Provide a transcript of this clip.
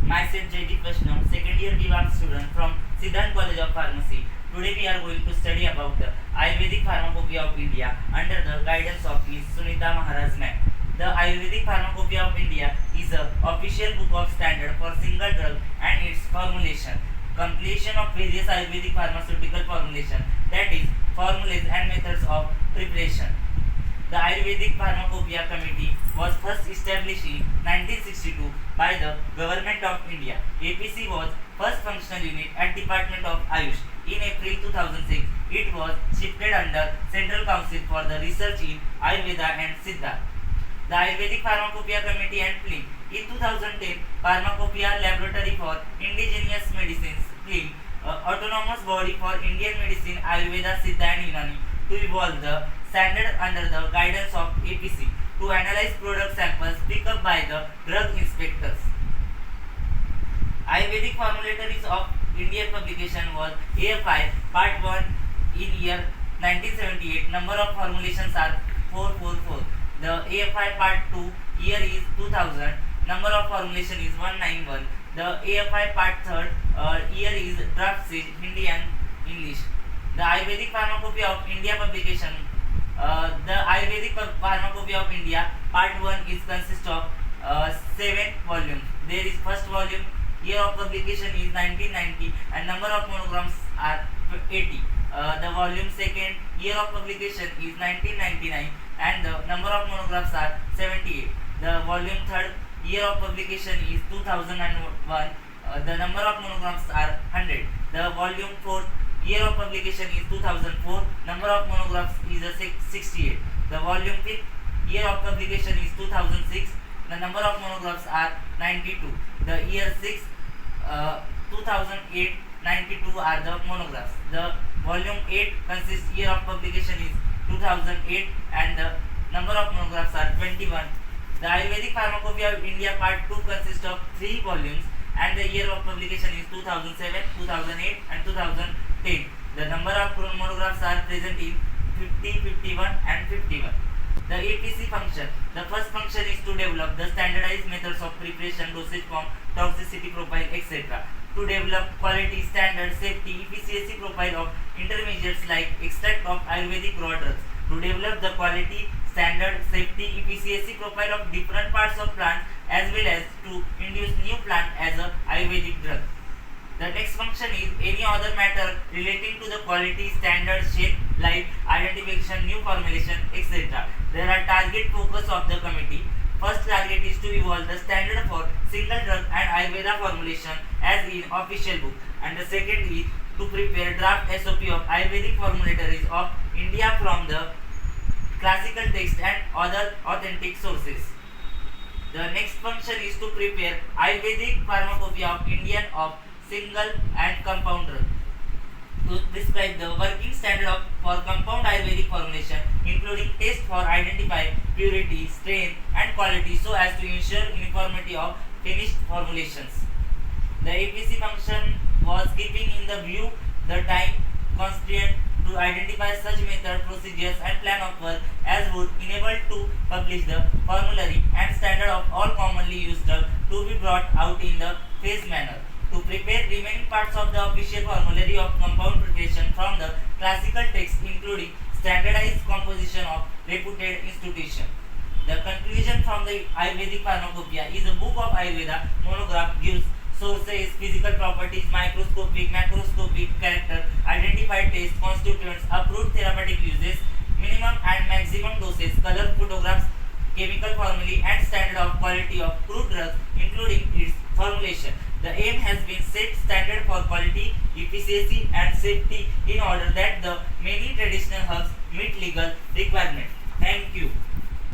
Myself Jaideep Vaishnav, second year B.Pharm student from Siddhant College of Pharmacy. Today we are going to study about the Ayurvedic Pharmacopoeia of India under the guidance of Ms. Sunita Maharaj ma'am. The Ayurvedic Pharmacopoeia of India is a official book of standard for single drug and its formulation, completion of various Ayurvedic pharmaceutical formulation, that is, formulas and methods of preparation. The Ayurvedic Pharmacopoeia Committee was first established in 1962 by the Government of India. APC was first functional unit at Department of Ayush. In April 2006, it was shifted under Central Council for the Research in Ayurveda and Siddha. The Ayurvedic Pharmacopoeia Committee and FLIM. In 2010, Pharmacopoeia Laboratory for Indigenous Medicines FLIM, autonomous body for Indian medicine, Ayurveda, Siddha and Unani, to evolve the standard under the guidance of APC to analyze product samples picked up by the drug inspectors. Ayurvedic Formulatories of Indian publication was AFI Part 1 in year 1978. Number of formulations are 444. The AFI Part 2 year is 2000. Number of formulation is 191. The AFI Part 3 year is draft stage Hindi and English. The Ayurvedic Pharmacopoeia of India publication. The Ayurvedic Pharmacopoeia of India Part 1 is consist of 7 volumes. There is first volume, year of publication is 1990 and number of monograms are 80. The volume second, year of publication is 1999 and the number of monographs are 78. The volume third, year of publication is 2001. The number of monograms are 100. The volume fourth, year of publication is 2004. Number of monographs is 68. The volume 5th, year of publication is 2006. The number of monographs are 92. The year 6, 2008, 92 are the monographs. The volume 8 consists, year of publication is 2008 and the number of monographs are 21. The Ayurvedic Pharmacopoeia of India Part 2 consists of 3 volumes and the year of publication is 2007, 2008 and 2010. The number of monographs are present in 50, 51 and 51. The APC function. The first function is to develop the standardized methods of preparation, dosage form, toxicity profile, etc. To develop quality, standard, safety, efficacy profile of intermediates like extract of Ayurvedic raw drugs. To develop the quality, standard, safety, efficacy profile of different parts of plant as well as to induce new plant as a Ayurvedic drug. The next function is any other matter relating to the quality, standard, shape, life, identification, new formulation, etc. There are target focus of the committee. First target is to evolve the standard for single drug and Ayurveda formulation as in official book, and the second is to prepare draft SOP of Ayurvedic formulatories of India from the classical text and other authentic sources. The next function is to prepare Ayurvedic Pharmacopoeia of Indian of single and compound drug. To describe the working standard for compound Ayurvedic formulation, including test for identify purity, strength and quality so as to ensure uniformity of finished formulations. The APC function was keeping in the view the time constraint to identify such method, procedures and plan of work as would enable to publish the formulary and standard of all commonly used drugs to be brought out in the phased manner. To prepare remaining parts of the official formulary of compound preparation from the classical text, including standardized composition of reputed institution. The conclusion from the Ayurvedic Pharmacopoeia is a book of Ayurveda monograph gives sources, physical properties, microscopic, macroscopic character, identified taste, constituents, approved therapeutic uses, minimum and maximum doses, color photographs, chemical formulae and standard of quality of crude drugs, including its formulation. The aim has been set standard for quality, efficacy and safety in order that the many traditional herbs meet legal requirements. Thank you.